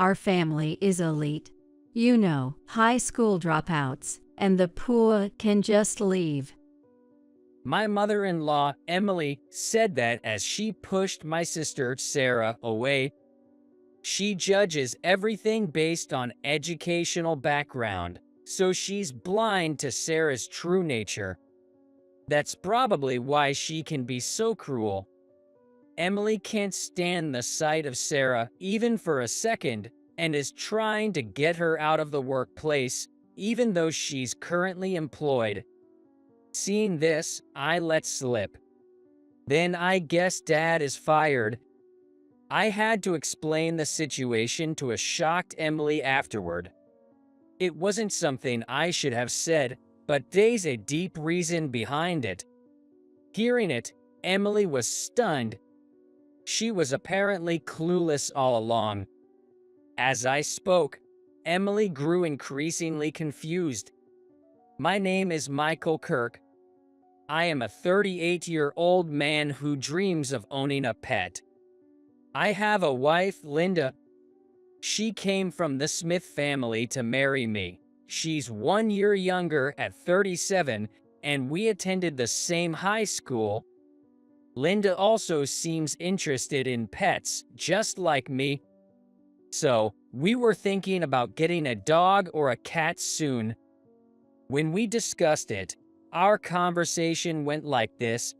Our family is elite. You know, high school dropouts, and the poor can just leave. My mother-in-law, Emily, said that as she pushed my sister, Sarah, away. She judges everything based on educational background, so she's blind to Sarah's true nature. That's probably why she can be so cruel. Emily can't stand the sight of Sarah, even for a second, and is trying to get her out of the workplace, even though she's currently employed. Seeing this, I let slip. Then I guess Dad is fired. I had to explain the situation to a shocked Emily afterward. It wasn't something I should have said, but there's a deep reason behind it. Hearing it, Emily was stunned. She was apparently clueless all along. As I spoke, Emily grew increasingly confused. My name is Michael Kirk. I am a 38-year-old man who dreams of owning a pet. I have a wife, Linda. She came from the Smith family to marry me. She's 1 year younger at 37, and we attended the same high school. Linda also seems interested in pets, just like me. So, we were thinking about getting a dog or a cat soon. When we discussed it, our conversation went like this.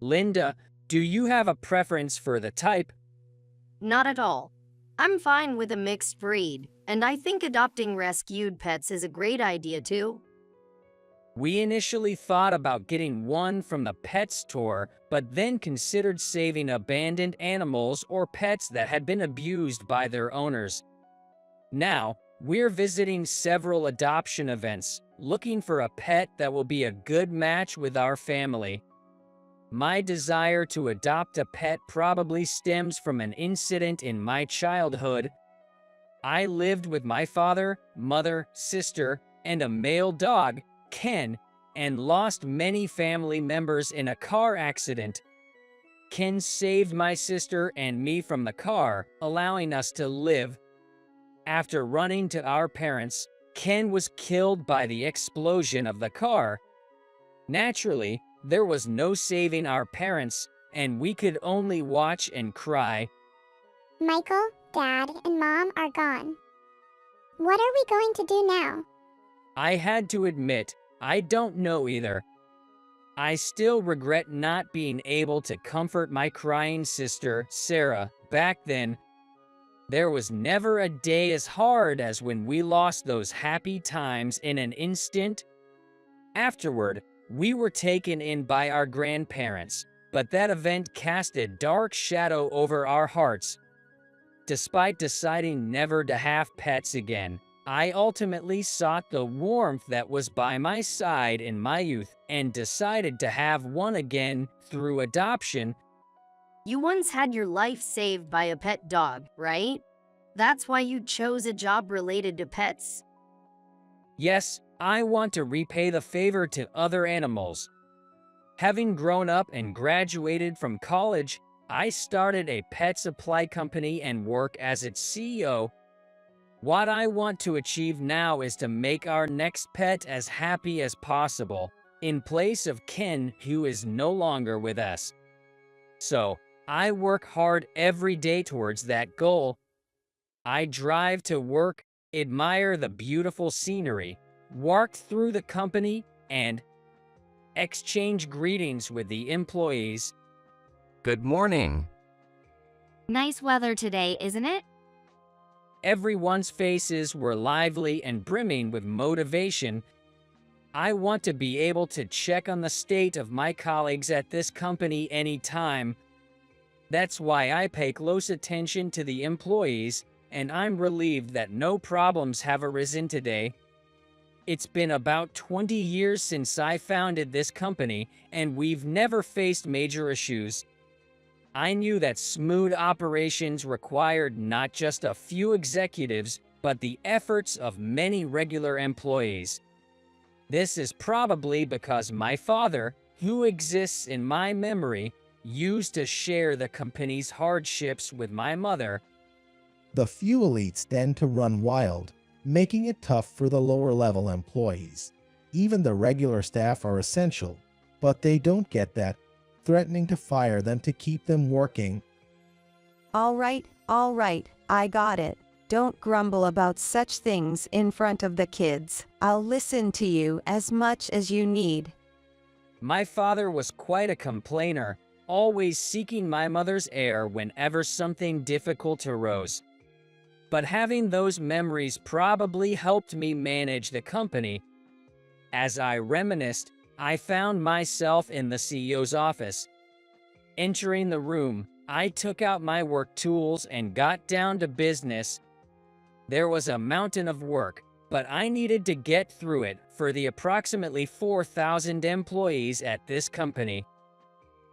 Linda, do you have a preference for the type? Not at all. I'm fine with a mixed breed, and I think adopting rescued pets is a great idea too. We initially thought about getting one from the pet store, but then considered saving abandoned animals or pets that had been abused by their owners. Now, we're visiting several adoption events, looking for a pet that will be a good match with our family. My desire to adopt a pet probably stems from an incident in my childhood. I lived with my father, mother, sister, and a male dog, Ken, and lost many family members in a car accident. Ken saved my sister and me from the car, allowing us to live. After running to our parents, Ken was killed by the explosion of the car. Naturally, there was no saving our parents, and we could only watch and cry. Michael, Dad, and Mom are gone. What are we going to do now? I had to admit, I don't know either. I still regret not being able to comfort my crying sister, Sarah, back then. There was never a day as hard as when we lost those happy times in an instant. Afterward, we were taken in by our grandparents, but that event cast a dark shadow over our hearts. Despite deciding never to have pets again, I ultimately sought the warmth that was by my side in my youth and decided to have one again through adoption. You once had your life saved by a pet dog, right? That's why you chose a job related to pets. Yes, I want to repay the favor to other animals. Having grown up and graduated from college, I started a pet supply company and work as its CEO. What I want to achieve now is to make our next pet as happy as possible, in place of Ken, who is no longer with us. So, I work hard every day towards that goal. I drive to work, admire the beautiful scenery, walk through the company, and exchange greetings with the employees. Good morning. Nice weather today, isn't it? Everyone's faces were lively and brimming with motivation. I want to be able to check on the state of my colleagues at this company anytime. That's why I pay close attention to the employees, and I'm relieved that no problems have arisen today. It's been about 20 years since I founded this company, and we've never faced major issues. I knew that smooth operations required not just a few executives, but the efforts of many regular employees. This is probably because my father, who exists in my memory, used to share the company's hardships with my mother. The few elites tend to run wild, making it tough for the lower-level employees. Even the regular staff are essential, but they don't get that, threatening to fire them to keep them working. All right, I got it. Don't grumble about such things in front of the kids. I'll listen to you as much as you need. My father was quite a complainer, always seeking my mother's ear whenever something difficult arose. But having those memories probably helped me manage the company. As I reminisced, I found myself in the CEO's office. Entering the room, I took out my work tools and got down to business. There was a mountain of work, but I needed to get through it for the approximately 4,000 employees at this company.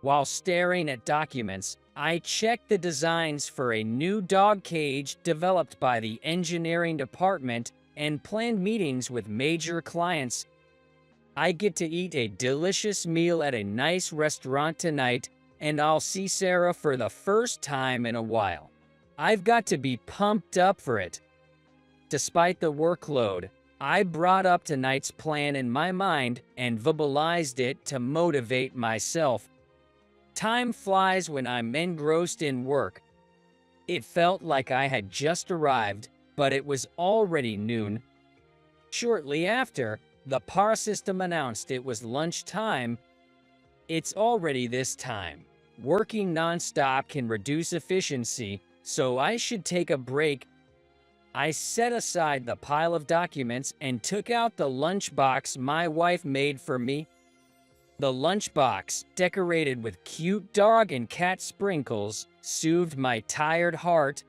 While staring at documents, I checked the designs for a new dog cage developed by the engineering department and planned meetings with major clients. I get to eat a delicious meal at a nice restaurant tonight, and I'll see Sarah for the first time in a while. I've got to be pumped up for it. Despite the workload, I brought up tonight's plan in my mind and verbalized it to motivate myself. Time flies when I'm engrossed in work. It felt like I had just arrived, but it was already noon. Shortly after, the PAR system announced it was lunchtime. It's already this time. Working nonstop can reduce efficiency, so I should take a break. I set aside the pile of documents and took out the lunchbox my wife made for me. The lunchbox, decorated with cute dog and cat sprinkles, soothed my tired heart.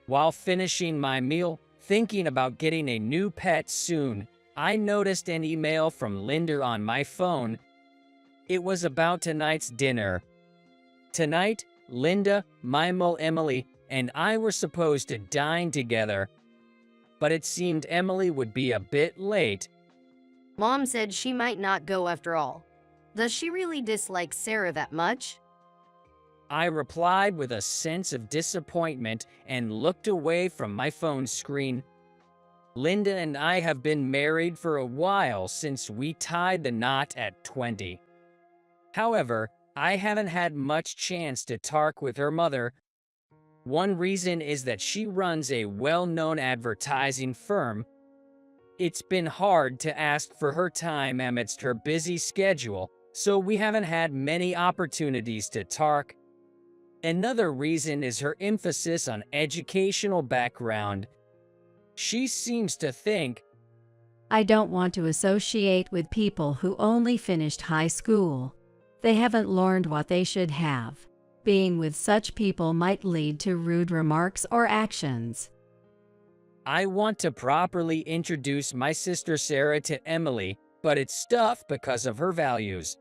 While finishing my meal, thinking about getting a new pet soon, I noticed an email from Linda on my phone. It was about tonight's dinner. Tonight, Linda, Mimo, Emily, and I were supposed to dine together, but it seemed Emily would be a bit late. Mom said she might not go after all. Does she really dislike Sarah that much? I replied with a sense of disappointment and looked away from my phone screen. Linda and I have been married for a while since we tied the knot at 20. However, I haven't had much chance to talk with her mother. One reason is that she runs a well-known advertising firm. It's been hard to ask for her time amidst her busy schedule, so we haven't had many opportunities to talk. Another reason is her emphasis on educational background. She seems to think, I don't want to associate with people who only finished high school. They haven't learned what they should have. Being with such people might lead to rude remarks or actions. I want to properly introduce my sister Sarah to Emily, but it's tough because of her values.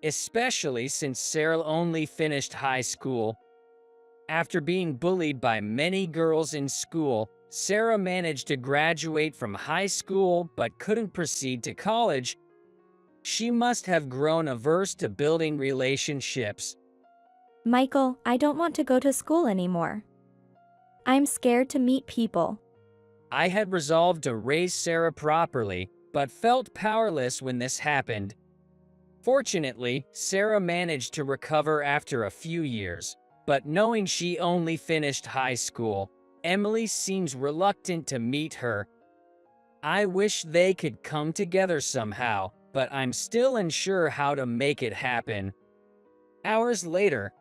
Especially since Sarah only finished high school. After being bullied by many girls in school, Sarah managed to graduate from high school but couldn't proceed to college. She must have grown averse to building relationships. Michael, I don't want to go to school anymore. I'm scared to meet people. I had resolved to raise Sarah properly, but felt powerless when this happened. Fortunately, Sarah managed to recover after a few years, but knowing she only finished high school, Emily seems reluctant to meet her. I wish they could come together somehow, but I'm still unsure how to make it happen. Hours later,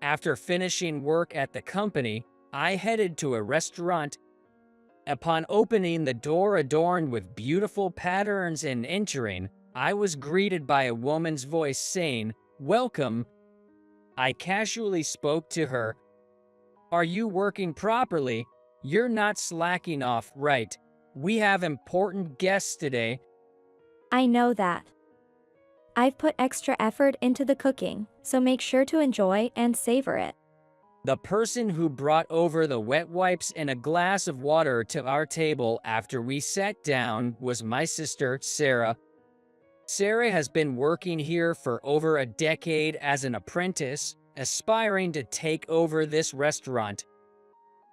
after finishing work at the company, I headed to a restaurant. Upon opening the door adorned with beautiful patterns and entering, I was greeted by a woman's voice saying, "Welcome." I casually spoke to her. "Are you working properly? You're not slacking off, right? We have important guests today." I know that. I've put extra effort into the cooking, so make sure to enjoy and savor it. The person who brought over the wet wipes and a glass of water to our table after we sat down was my sister, Sarah. Sarah has been working here for over a decade as an apprentice, aspiring to take over this restaurant.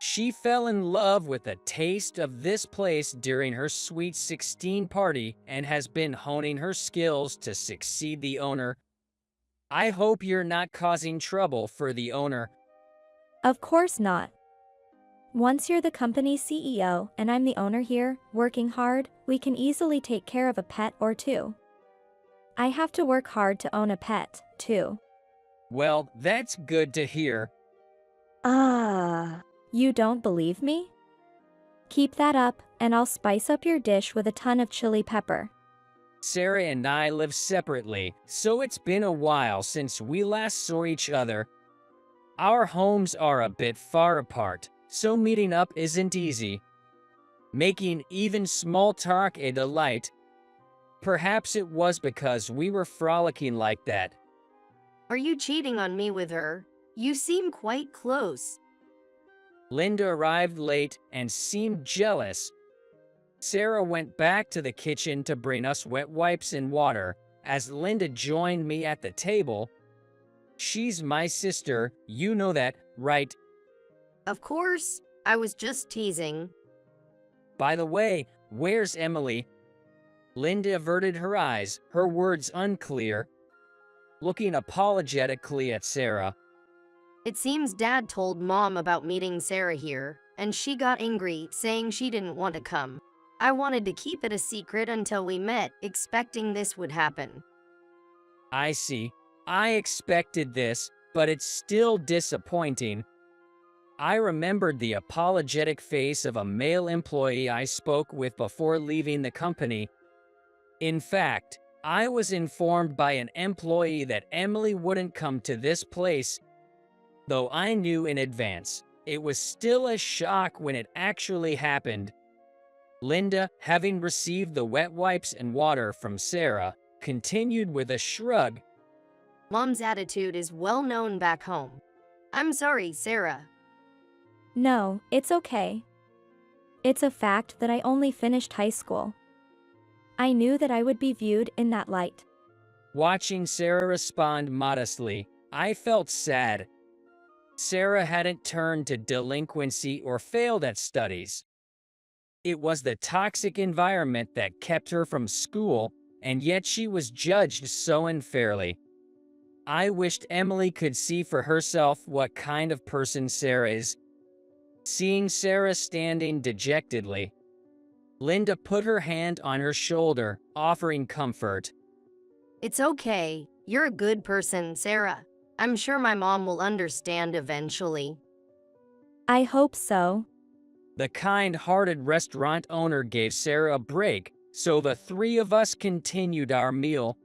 She fell in love with a taste of this place during her sweet 16 party and has been honing her skills to succeed the owner. I hope you're not causing trouble for the owner. Of course not. Once you're the company's CEO and I'm the owner here, working hard, we can easily take care of a pet or two. I have to work hard to own a pet, too. Well, that's good to hear. You don't believe me? Keep that up, and I'll spice up your dish with a ton of chili pepper. Sarah and I live separately, so it's been a while since we last saw each other. Our homes are a bit far apart, so meeting up isn't easy, making even small talk a delight. Perhaps it was because we were frolicking like that. Are you cheating on me with her? You seem quite close. Linda arrived late and seemed jealous. Sarah went back to the kitchen to bring us wet wipes and water as Linda joined me at the table. She's my sister, you know that, right? Of course, I was just teasing. By the way, where's Emily? Linda averted her eyes, her words unclear, looking apologetically at Sarah. It seems Dad told Mom about meeting Sarah here, and she got angry, saying she didn't want to come. I wanted to keep it a secret until we met, expecting this would happen. I see. I expected this, but it's still disappointing. I remembered the apologetic face of a male employee I spoke with before leaving the company. In fact, I was informed by an employee that Emily wouldn't come to this place. Though I knew in advance, it was still a shock when it actually happened. Linda, having received the wet wipes and water from Sarah, continued with a shrug. Mom's attitude is well known back home. I'm sorry, Sarah. No, it's okay. It's a fact that I only finished high school. I knew that I would be viewed in that light. Watching Sarah respond modestly, I felt sad. Sarah hadn't turned to delinquency or failed at studies. It was the toxic environment that kept her from school, and yet she was judged so unfairly. I wished Emily could see for herself what kind of person Sarah is. Seeing Sarah standing dejectedly, Linda put her hand on her shoulder, offering comfort. It's okay. You're a good person, Sarah. I'm sure my mom will understand eventually. I hope so. The kind-hearted restaurant owner gave Sarah a break, so the three of us continued our meal.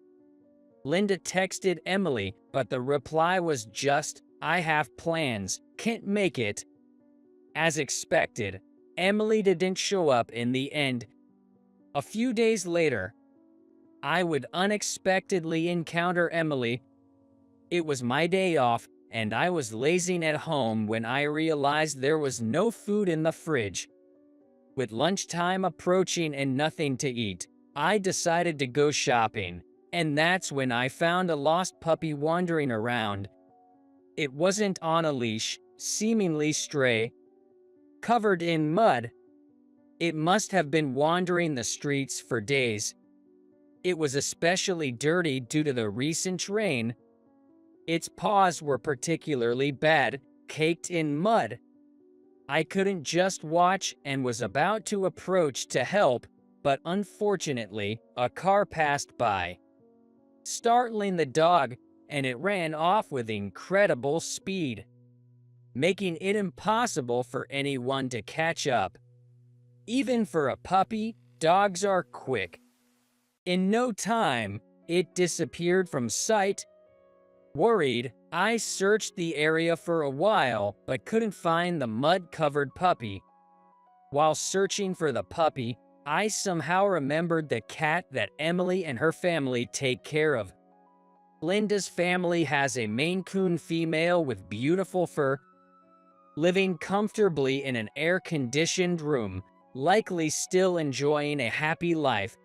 Linda texted Emily, but the reply was just, "I have plans, can't make it." As expected, Emily didn't show up in the end. A few days later, I would unexpectedly encounter Emily. It was my day off, and I was lazing at home when I realized there was no food in the fridge. With lunchtime approaching and nothing to eat, I decided to go shopping, and that's when I found a lost puppy wandering around. It wasn't on a leash, seemingly stray, covered in mud. It must have been wandering the streets for days. It was especially dirty due to the recent rain. Its paws were particularly bad, caked in mud. I couldn't just watch and was about to approach to help, but unfortunately, a car passed by, startling the dog, and it ran off with incredible speed, making it impossible for anyone to catch up. Even for a puppy, dogs are quick. In no time, it disappeared from sight. Worried, I searched the area for a while, but couldn't find the mud-covered puppy. While searching for the puppy, I somehow remembered the cat that Emily and her family take care of. Linda's family has a Maine Coon female with beautiful fur, living comfortably in an air-conditioned room, likely still enjoying a happy life.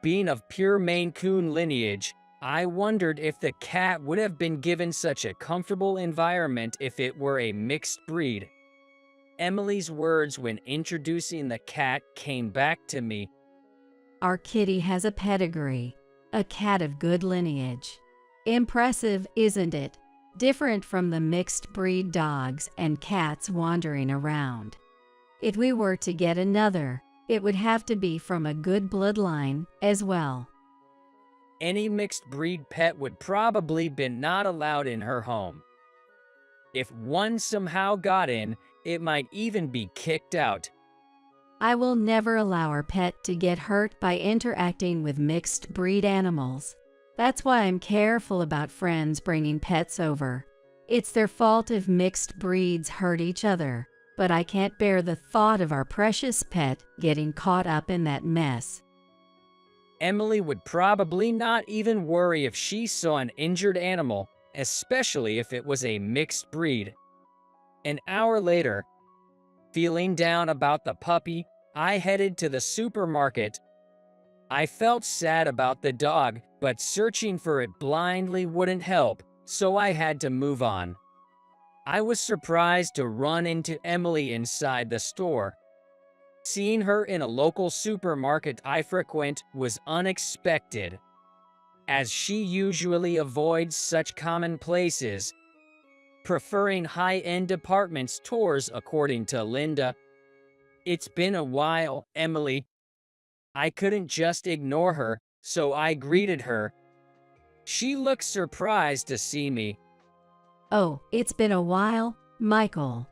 Being of pure Maine Coon lineage, I wondered if the cat would have been given such a comfortable environment if it were a mixed breed. Emily's words when introducing the cat came back to me. Our kitty has a pedigree, a cat of good lineage. Impressive, isn't it? Different from the mixed breed dogs and cats wandering around. If we were to get another, it would have to be from a good bloodline as well. Any mixed breed pet would probably be not allowed in her home. If one somehow got in, it might even be kicked out. I will never allow our pet to get hurt by interacting with mixed breed animals. That's why I'm careful about friends bringing pets over. It's their fault if mixed breeds hurt each other, but I can't bear the thought of our precious pet getting caught up in that mess. Emily would probably not even worry if she saw an injured animal, especially if it was a mixed breed. An hour later, feeling down about the puppy, I headed to the supermarket. I felt sad about the dog, but searching for it blindly wouldn't help, so I had to move on. I was surprised to run into Emily inside the store. Seeing her in a local supermarket I frequent was unexpected, as she usually avoids such common places, preferring high-end department stores according to Linda. It's been a while, Emily. I couldn't just ignore her, so I greeted her. She looked surprised to see me. Oh, it's been a while, Michael.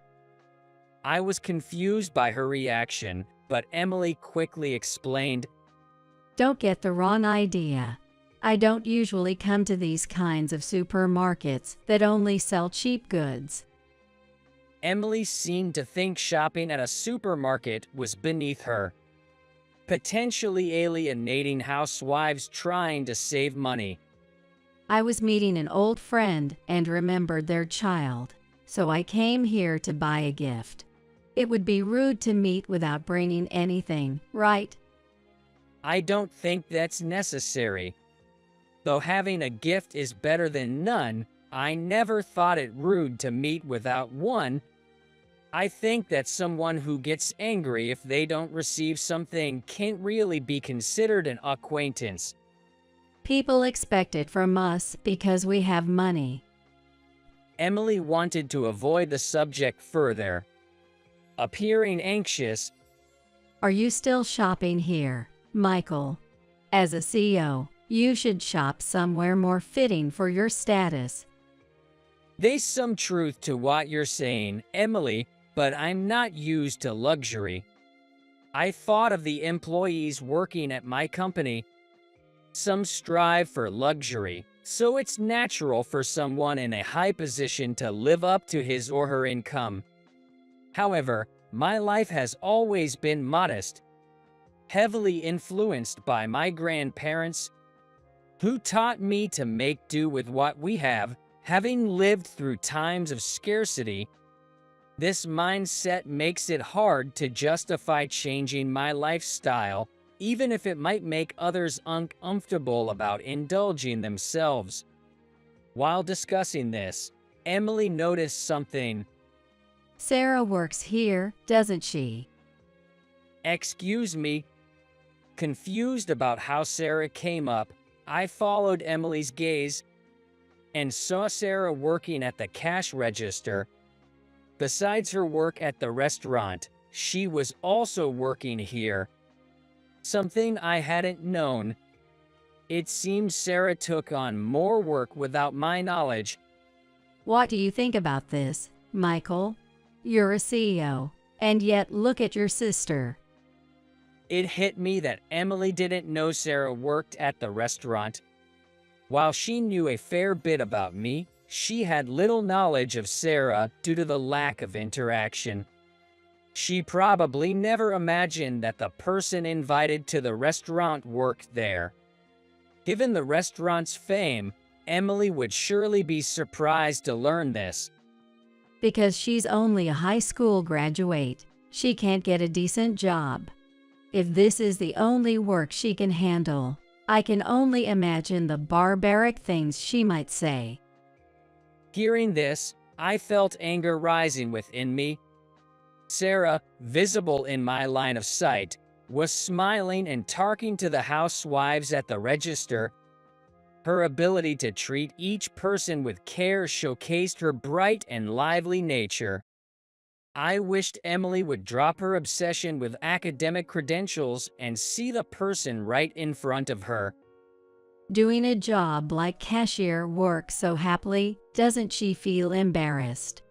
I was confused by her reaction, but Emily quickly explained. Don't get the wrong idea. I don't usually come to these kinds of supermarkets that only sell cheap goods. Emily seemed to think shopping at a supermarket was beneath her, potentially alienating housewives trying to save money. I was meeting an old friend and remembered their child, so I came here to buy a gift. It would be rude to meet without bringing anything, right? I don't think that's necessary. Though having a gift is better than none, I never thought it rude to meet without one. I think that someone who gets angry if they don't receive something can't really be considered an acquaintance. People expect it from us because we have money. Emily wanted to avoid the subject further. Appearing anxious, Are you still shopping here, Michael? As a CEO, you should shop somewhere more fitting for your status. there's some truth to what you're saying, Emily, but I'm not used to luxury. I thought of the employees working at my company. Some strive for luxury, so it's natural for someone in a high position to live up to his or her income. However, my life has always been modest, heavily influenced by my grandparents, who taught me to make do with what we have, having lived through times of scarcity. This mindset makes it hard to justify changing my lifestyle, even if it might make others uncomfortable about indulging themselves. While discussing this, Emily noticed something. Sarah works here, doesn't she? Excuse me. Confused about how Sarah came up, I followed Emily's gaze and saw Sarah working at the cash register. Besides her work at the restaurant, she was also working here. Something I hadn't known. It seems Sarah took on more work without my knowledge. What do you think about this, Michael? You're a CEO, and yet look at your sister. It hit me that Emily didn't know Sarah worked at the restaurant. While she knew a fair bit about me, she had little knowledge of Sarah due to the lack of interaction. She probably never imagined that the person invited to the restaurant worked there. Given the restaurant's fame, Emily would surely be surprised to learn this. Because she's only a high school graduate, she can't get a decent job. If this is the only work she can handle, I can only imagine the barbaric things she might say. Hearing this, I felt anger rising within me. Sarah, visible in my line of sight, was smiling and talking to the housewives at the register. Her ability to treat each person with care showcased her bright and lively nature. I wished Emily would drop her obsession with academic credentials and see the person right in front of her. Doing a job like cashier work so happily, doesn't she feel embarrassed?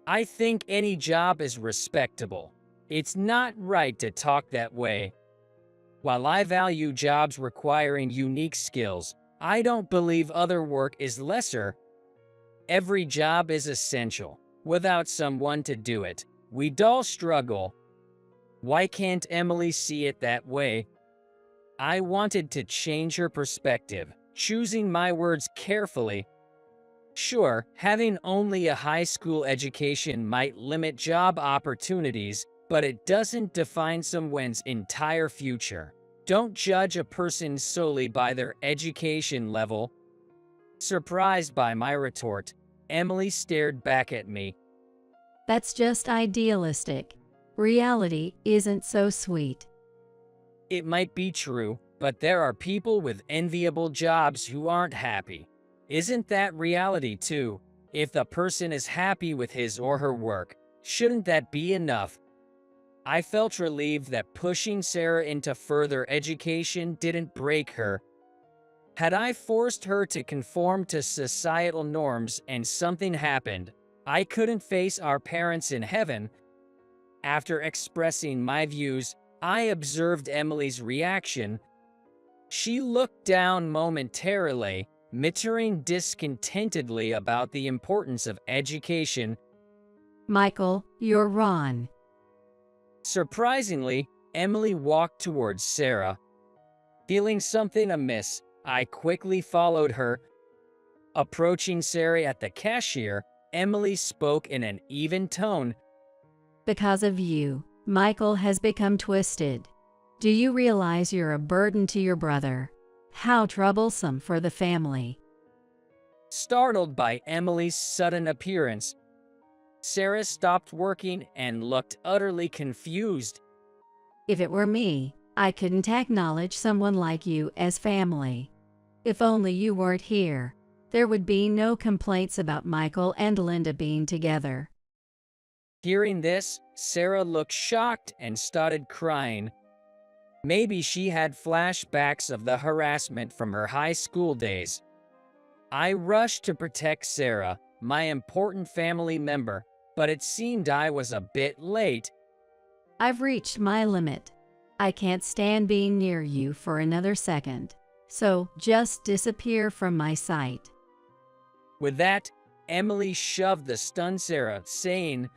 I think any job is respectable. It's not right to talk that way. While I value jobs requiring unique skills, I don't believe other work is lesser. Every job is essential. Without someone to do it, we'd all struggle. Why can't Emily see it that way? I wanted to change her perspective, choosing my words carefully. Sure, having only a high school education might limit job opportunities, but it doesn't define someone's entire future. Don't judge a person solely by their education level. Surprised by my retort, Emily stared back at me. That's just idealistic. Reality isn't so sweet. It might be true, but there are people with enviable jobs who aren't happy. Isn't that reality too? If the person is happy with his or her work, shouldn't that be enough? I felt relieved that pushing Sarah into further education didn't break her. Had I forced her to conform to societal norms and something happened, I couldn't face our parents in heaven. After expressing my views, I observed Emily's reaction. She looked down momentarily, muttering discontentedly about the importance of education. Michael, you're wrong. Surprisingly, Emily walked towards Sarah. Feeling something amiss, I quickly followed her. Approaching Sarah at the cashier, Emily spoke in an even tone. Because of you, Michael has become twisted. Do you realize you're a burden to your brother? How troublesome for the family. Startled by Emily's sudden appearance, Sarah stopped working and looked utterly confused. If it were me, I couldn't acknowledge someone like you as family. If only you weren't here, there would be no complaints about Michael and Linda being together. Hearing this, Sarah looked shocked and started crying. Maybe she had flashbacks of the harassment from her high school days. I rushed to protect Sarah, my important family member, but it seemed I was a bit late. I've reached my limit. I can't stand being near you for another second, so just disappear from my sight. With that, Emily shoved the stunned Sarah, saying,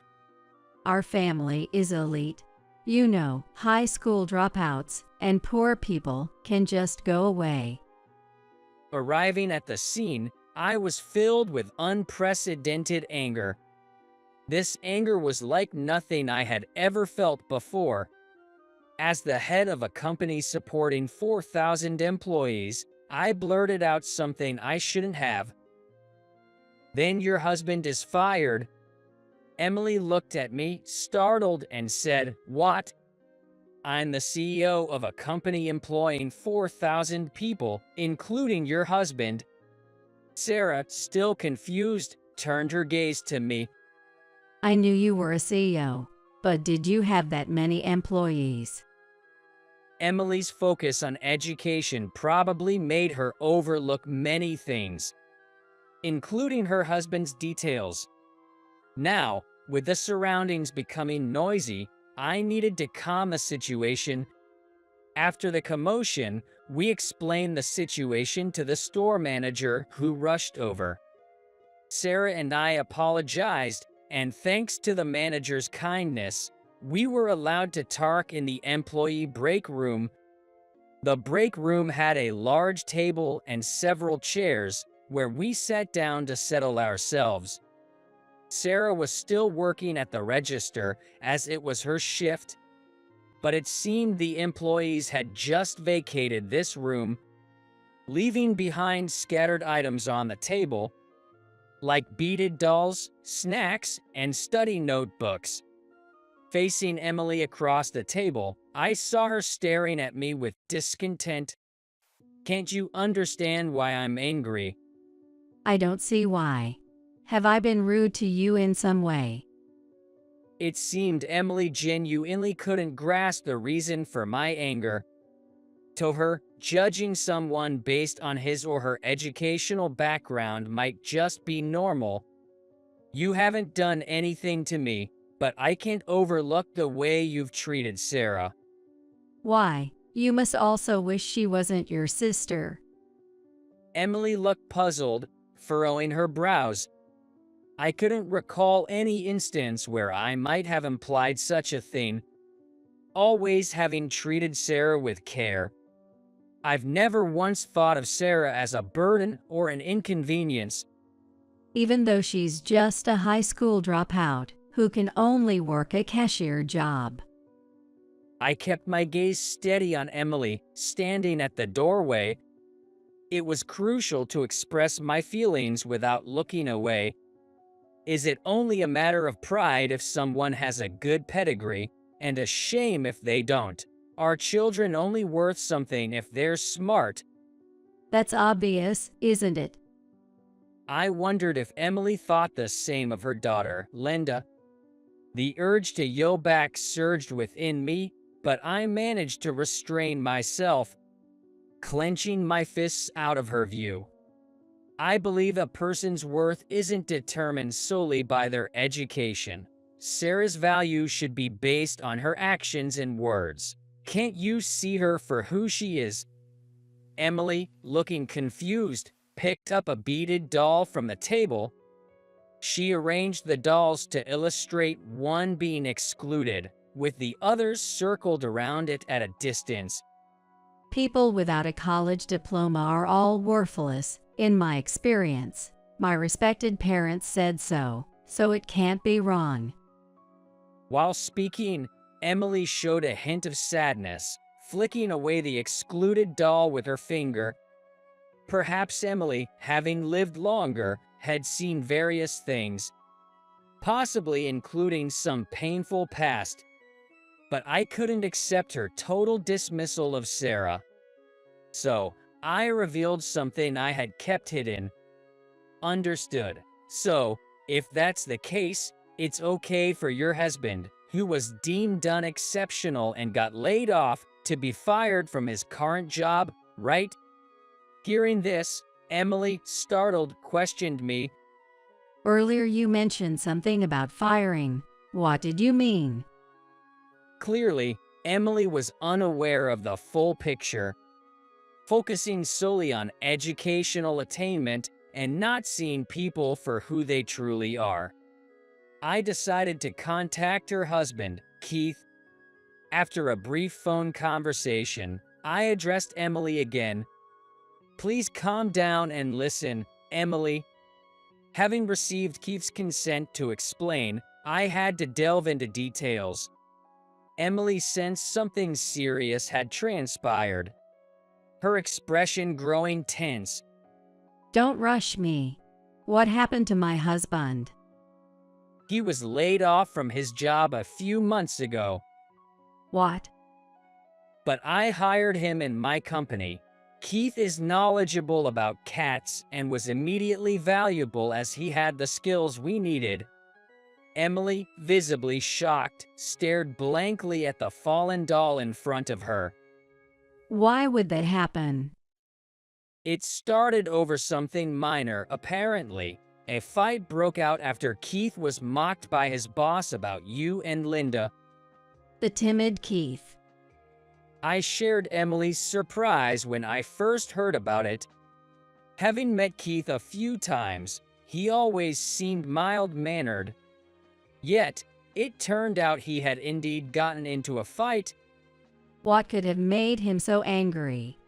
Our family is elite. You know, high school dropouts and poor people can just go away. Arriving at the scene, I was filled with unprecedented anger. This anger was like nothing I had ever felt before. As the head of a company supporting 4,000 employees, I blurted out something I shouldn't have. Then your husband is fired. Emily looked at me, startled, and said, What? I'm the CEO of a company employing 4,000 people, including your husband. Sarah, still confused, turned her gaze to me. I knew you were a CEO, but did you have that many employees? Emily's focus on education probably made her overlook many things, including her husband's details. Now, with the surroundings becoming noisy, I needed to calm the situation. After the commotion, we explained the situation to the store manager, who rushed over. Sarah and I apologized, and thanks to the manager's kindness, we were allowed to talk in the employee break room. The break room had a large table and several chairs, where we sat down to settle ourselves. Sarah was still working at the register, as it was her shift, but it seemed the employees had just vacated this room, leaving behind scattered items on the table, like beaded dolls, snacks, and study notebooks. Facing Emily across the table, I saw her staring at me with discontent. Can't you understand why I'm angry? I don't see why. Have I been rude to you in some way? It seemed Emily genuinely couldn't grasp the reason for my anger. To her, judging someone based on his or her educational background might just be normal. You haven't done anything to me, but I can't overlook the way you've treated Sarah. Why? You must also wish she wasn't your sister. Emily looked puzzled, furrowing her brows. I couldn't recall any instance where I might have implied such a thing, always having treated Sarah with care. I've never once thought of Sarah as a burden or an inconvenience. Even though she's just a high school dropout who can only work a cashier job. I kept my gaze steady on Emily, standing at the doorway. It was crucial to express my feelings without looking away. Is it only a matter of pride if someone has a good pedigree, and a shame if they don't? Are children only worth something if they're smart? That's obvious, isn't it? I wondered if Emily thought the same of her daughter, Linda. The urge to yell back surged within me, but I managed to restrain myself, clenching my fists out of her view. I believe a person's worth isn't determined solely by their education. Sarah's value should be based on her actions and words. Can't you see her for who she is? Emily, looking confused, picked up a beaded doll from the table. She arranged the dolls to illustrate one being excluded, with the others circled around it at a distance. People without a college diploma are all worthless, in my experience. My respected parents said so it can't be wrong. While speaking, Emily showed a hint of sadness, flicking away the excluded doll with her finger. Perhaps Emily, having lived longer, had seen various things, possibly including some painful past. But I couldn't accept her total dismissal of Sarah. So, I revealed something I had kept hidden. Understood. So, if that's the case, it's okay for your husband, who was deemed unexceptional and got laid off, to be fired from his current job, right? Hearing this, Emily, startled, questioned me. Earlier you mentioned something about firing. What did you mean? Clearly, Emily was unaware of the full picture, focusing solely on educational attainment and not seeing people for who they truly are. I decided to contact her husband, Keith. After a brief phone conversation, I addressed Emily again. Please calm down and listen, Emily. Having received Keith's consent to explain, I had to delve into details. Emily sensed something serious had transpired, her expression growing tense. Don't rush me. What happened to my husband? He was laid off from his job a few months ago. What? But I hired him in my company. Keith is knowledgeable about cats and was immediately valuable as he had the skills we needed. Emily, visibly shocked, stared blankly at the fallen doll in front of her. Why would that happen? It started over something minor, apparently. A fight broke out after Keith was mocked by his boss about you and Linda. The timid Keith. I shared Emily's surprise when I first heard about it. Having met Keith a few times, he always seemed mild-mannered. Yet, it turned out he had indeed gotten into a fight. What could have made him so angry?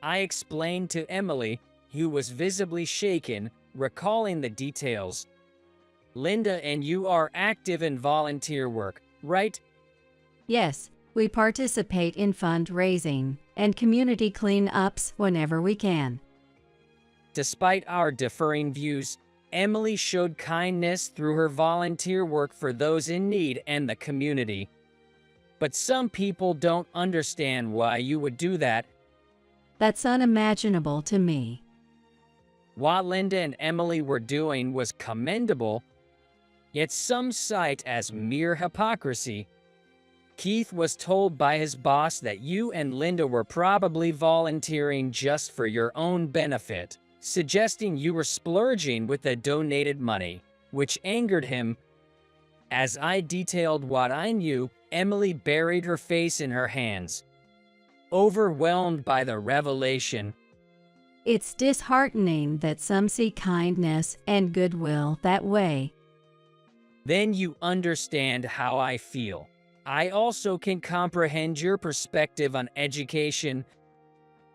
I explained to Emily, who was visibly shaken, recalling the details. Linda and you are active in volunteer work, right? Yes, we participate in fundraising and community cleanups whenever we can. Despite our differing views, Emily showed kindness through her volunteer work for those in need and the community. But some people don't understand why you would do that. That's unimaginable to me. What Linda and Emily were doing was commendable, yet some cite as mere hypocrisy. Keith was told by his boss that you and Linda were probably volunteering just for your own benefit, suggesting you were splurging with the donated money, which angered him. As I detailed what I knew, Emily buried her face in her hands, overwhelmed by the revelation. It's disheartening that some see kindness and goodwill that way. Then you understand how I feel. I also can comprehend your perspective on education.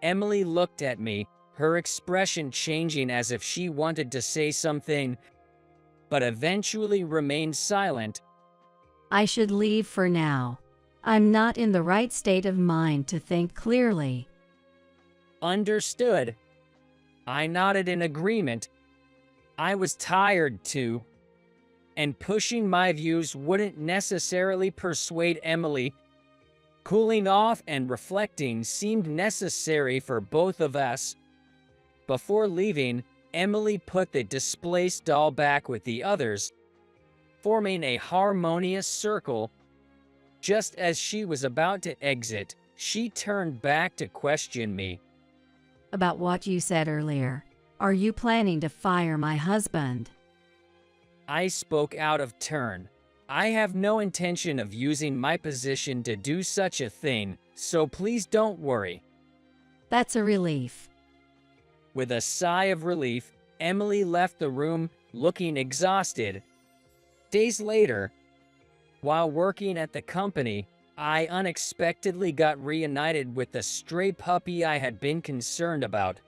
Emily looked at me, her expression changing as if she wanted to say something, but eventually remained silent. I should leave for now. I'm not in the right state of mind to think clearly. Understood. I nodded in agreement. I was tired too, and pushing my views wouldn't necessarily persuade Emily. Cooling off and reflecting seemed necessary for both of us. Before leaving, Emily put the displaced doll back with the others, forming a harmonious circle. Just as she was about to exit, she turned back to question me. About what you said earlier. Are you planning to fire my husband? I spoke out of turn. I have no intention of using my position to do such a thing, so please don't worry. That's a relief. With a sigh of relief, Emily left the room, looking exhausted. Days later, while working at the company, I unexpectedly got reunited with the stray puppy I had been concerned about.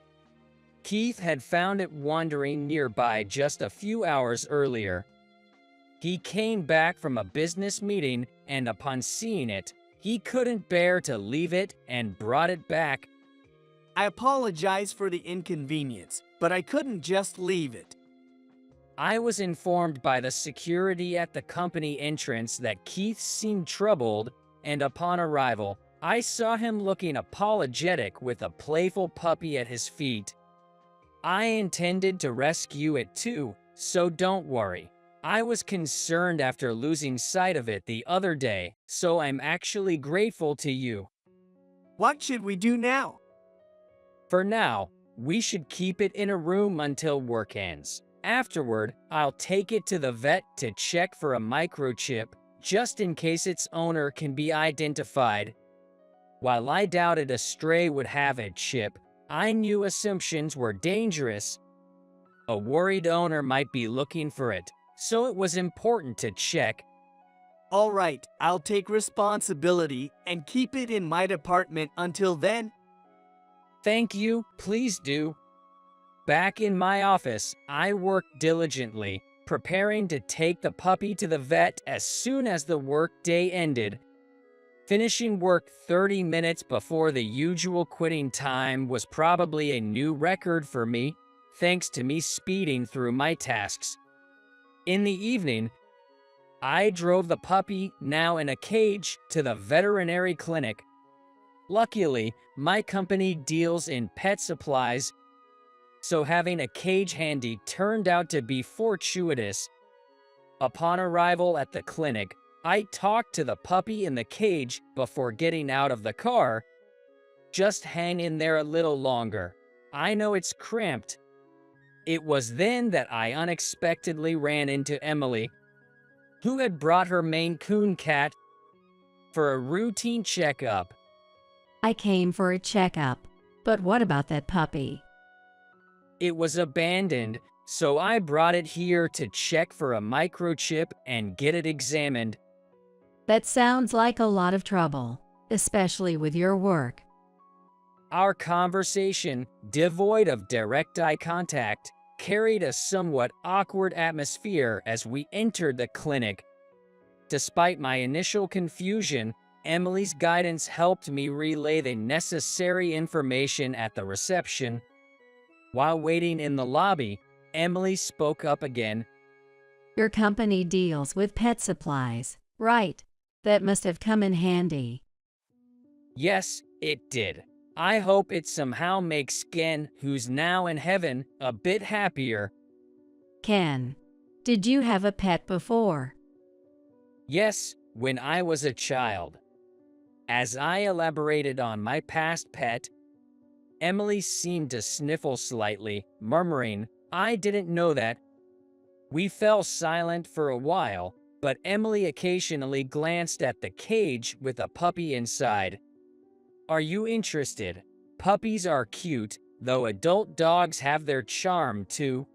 Keith had found it wandering nearby just a few hours earlier. He came back from a business meeting, and upon seeing it, he couldn't bear to leave it and brought it back. I apologize for the inconvenience, but I couldn't just leave it. I was informed by the security at the company entrance that Keith seemed troubled, and upon arrival, I saw him looking apologetic with a playful puppy at his feet. I intended to rescue it too, so don't worry. I was concerned after losing sight of it the other day, so I'm actually grateful to you. What should we do now? For now, we should keep it in a room until work ends. Afterward, I'll take it to the vet to check for a microchip, just in case its owner can be identified. While I doubted a stray would have a chip, I knew assumptions were dangerous. A worried owner might be looking for it, so it was important to check. All right, I'll take responsibility and keep it in my department until then. Thank you, please do. Back in my office, I worked diligently, preparing to take the puppy to the vet as soon as the workday ended. Finishing work 30 minutes before the usual quitting time was probably a new record for me, thanks to me speeding through my tasks. In the evening, I drove the puppy, now in a cage, to the veterinary clinic. Luckily, my company deals in pet supplies, so having a cage handy turned out to be fortuitous. Upon arrival at the clinic, I talked to the puppy in the cage before getting out of the car. Just hang in there a little longer. I know it's cramped. It was then that I unexpectedly ran into Emily, who had brought her Maine Coon cat for a routine checkup. I came for a checkup. But what about that puppy? It was abandoned, so I brought it here to check for a microchip and get it examined. That sounds like a lot of trouble, especially with your work. Our conversation, devoid of direct eye contact, carried a somewhat awkward atmosphere as we entered the clinic. Despite my initial confusion, Emily's guidance helped me relay the necessary information at the reception. While waiting in the lobby, Emily spoke up again. Your company deals with pet supplies, right? That must have come in handy. Yes, it did. I hope it somehow makes Ken, who's now in heaven, a bit happier. Ken, did you have a pet before? Yes, when I was a child. As I elaborated on my past pet, Emily seemed to sniffle slightly, murmuring, "I didn't know that." We fell silent for a while, but Emily occasionally glanced at the cage with a puppy inside. Are you interested? Puppies are cute, though adult dogs have their charm too.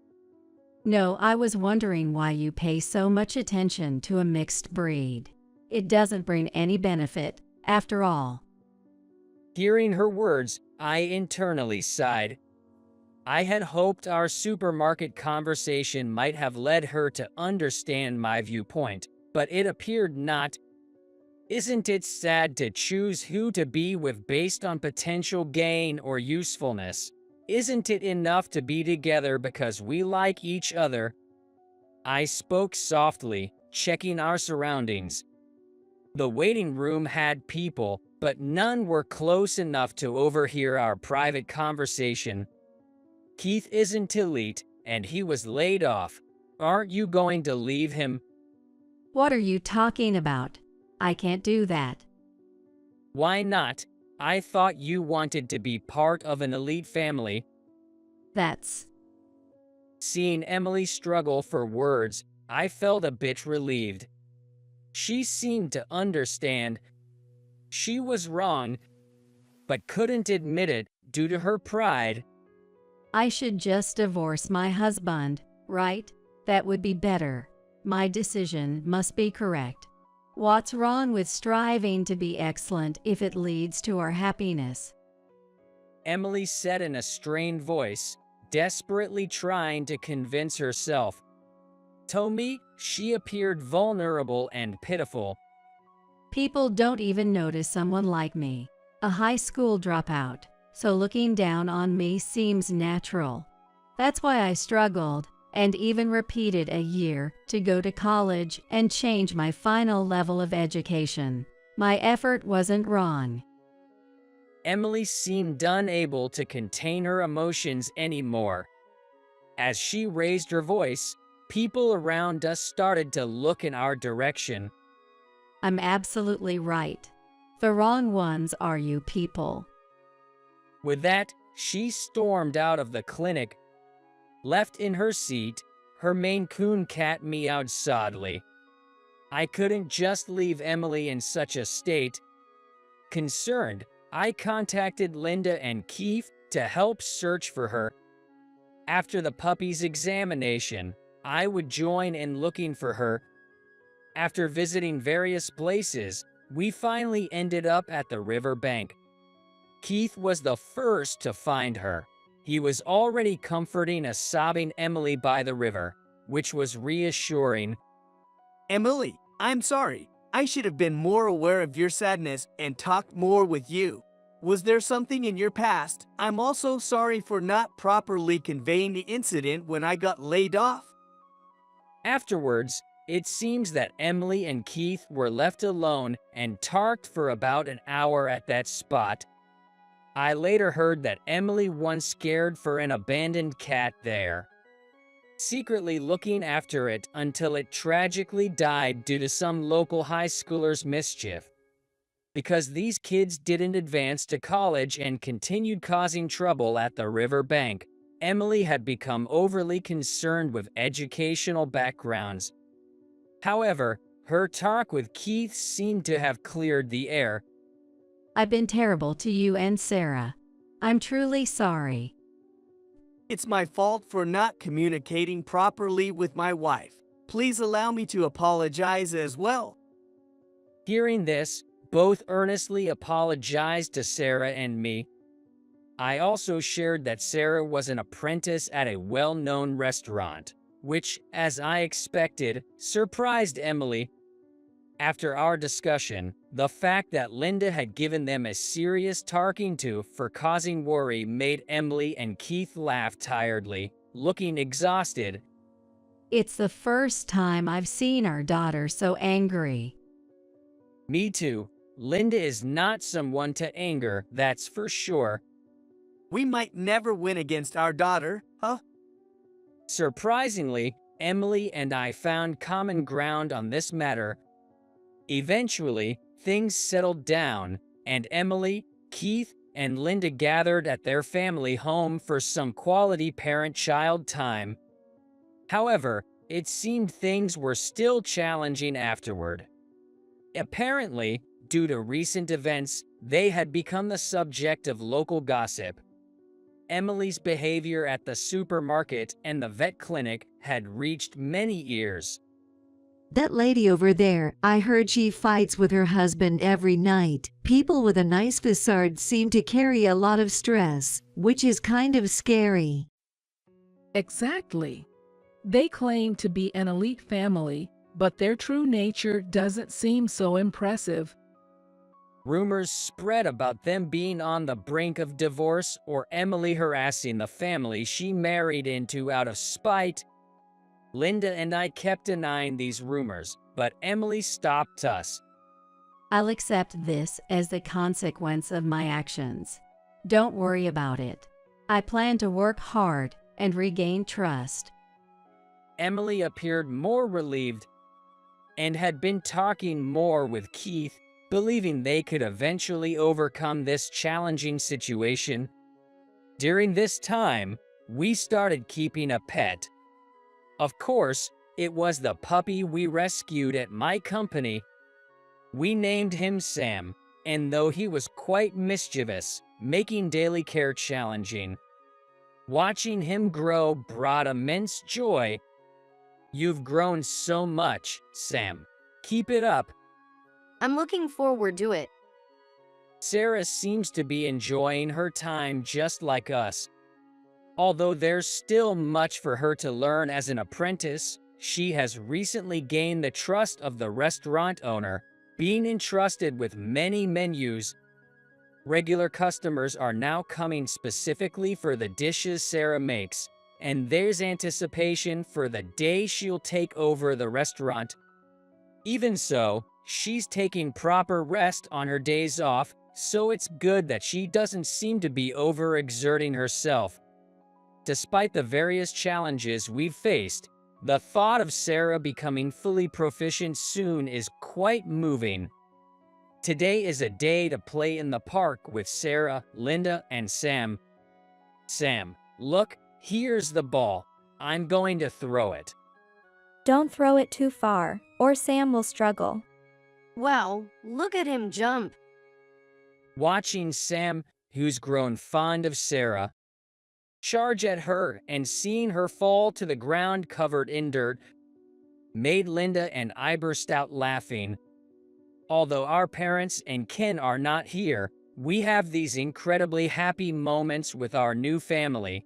No, I was wondering why you pay so much attention to a mixed breed. It doesn't bring any benefit, after all. Hearing her words, I internally sighed. I had hoped our supermarket conversation might have led her to understand my viewpoint, but it appeared not. Isn't it sad to choose who to be with based on potential gain or usefulness? Isn't it enough to be together because we like each other? I spoke softly, checking our surroundings. The waiting room had people, but none were close enough to overhear our private conversation. Keith isn't elite, and he was laid off. Aren't you going to leave him? What are you talking about? I can't do that. Why not? I thought you wanted to be part of an elite family. That's... Seeing Emily struggle for words, I felt a bit relieved. She seemed to understand. She was wrong, but couldn't admit it due to her pride. I should just divorce my husband, right? That would be better. My decision must be correct. What's wrong with striving to be excellent if it leads to our happiness? Emily said in a strained voice, desperately trying to convince herself. To me, she appeared vulnerable and pitiful. People don't even notice someone like me, a high school dropout, so looking down on me seems natural. That's why I struggled, and even repeated a year to go to college and change my final level of education. My effort wasn't wrong. Emily seemed unable to contain her emotions anymore. As she raised her voice, people around us started to look in our direction. I'm absolutely right. The wrong ones are you people. With that, she stormed out of the clinic. Left in her seat, her Maine Coon cat meowed sadly. I couldn't just leave Emily in such a state. Concerned, I contacted Linda and Keith to help search for her. After the puppy's examination, I would join in looking for her. After visiting various places, we finally ended up at the river bank. Keith was the first to find her. He was already comforting a sobbing Emily by the river, which was reassuring. Emily, I'm sorry. I should have been more aware of your sadness and talked more with you. Was there something in your past? I'm also sorry for not properly conveying the incident when I got laid off. Afterwards, it seems that Emily and Keith were left alone and talked for about an hour at that spot. I later heard that Emily once cared for an abandoned cat there, secretly looking after it until it tragically died due to some local high schoolers' mischief. Because these kids didn't advance to college and continued causing trouble at the river bank, Emily had become overly concerned with educational backgrounds. However, her talk with Keith seemed to have cleared the air. I've been terrible to you and Sarah. I'm truly sorry. It's my fault for not communicating properly with my wife. Please allow me to apologize as well. Hearing this, both earnestly apologized to Sarah and me. I also shared that Sarah was an apprentice at a well-known restaurant, which, as I expected, surprised Emily. After our discussion, the fact that Linda had given them a serious talking to for causing worry made Emily and Keith laugh tiredly. looking exhausted. It's the first time I've seen our daughter so angry. Me too. Linda is not someone to anger, that's for sure. We might never win against our daughter, huh? Surprisingly, Emily and I found common ground on this matter. Eventually, things settled down, and Emily, Keith, and Linda gathered at their family home for some quality parent-child time. However, it seemed things were still challenging afterward. Apparently, due to recent events, they had become the subject of local gossip. Emily's behavior at the supermarket and the vet clinic had reached many ears. That lady over there, I heard she fights with her husband every night. People with a nice facade seem to carry a lot of stress, which is kind of scary. Exactly. They claim to be an elite family, but their true nature doesn't seem so impressive. Rumors spread about them being on the brink of divorce or Emily harassing the family she married into out of spite. Linda and I kept denying these rumors, but Emily stopped us. I'll accept this as the consequence of my actions. Don't worry about it. I plan to work hard and regain trust. Emily appeared more relieved and had been talking more with Keith, believing they could eventually overcome this challenging situation. During this time, we started keeping a pet. Of course, it was the puppy we rescued at my company. We named him Sam, and though he was quite mischievous, making daily care challenging, watching him grow brought immense joy. You've grown so much, Sam. Keep it up. I'm looking forward to it. Sarah seems to be enjoying her time just like us. Although there's still much for her to learn as an apprentice, she has recently gained the trust of the restaurant owner, being entrusted with many menus. Regular customers are now coming specifically for the dishes Sarah makes, and there's anticipation for the day she'll take over the restaurant. Even so, she's taking proper rest on her days off, so it's good that she doesn't seem to be overexerting herself. Despite the various challenges we've faced, the thought of Sarah becoming fully proficient soon is quite moving. Today is a day to play in the park with Sarah, Linda, and Sam. Sam, look, here's the ball. I'm going to throw it. Don't throw it too far, or Sam will struggle. Wow, look at him jump. Watching Sam, who's grown fond of Sarah, charge at her and seeing her fall to the ground covered in dirt made Linda and I burst out laughing. Although our parents and kin are not here, we have these incredibly happy moments with our new family.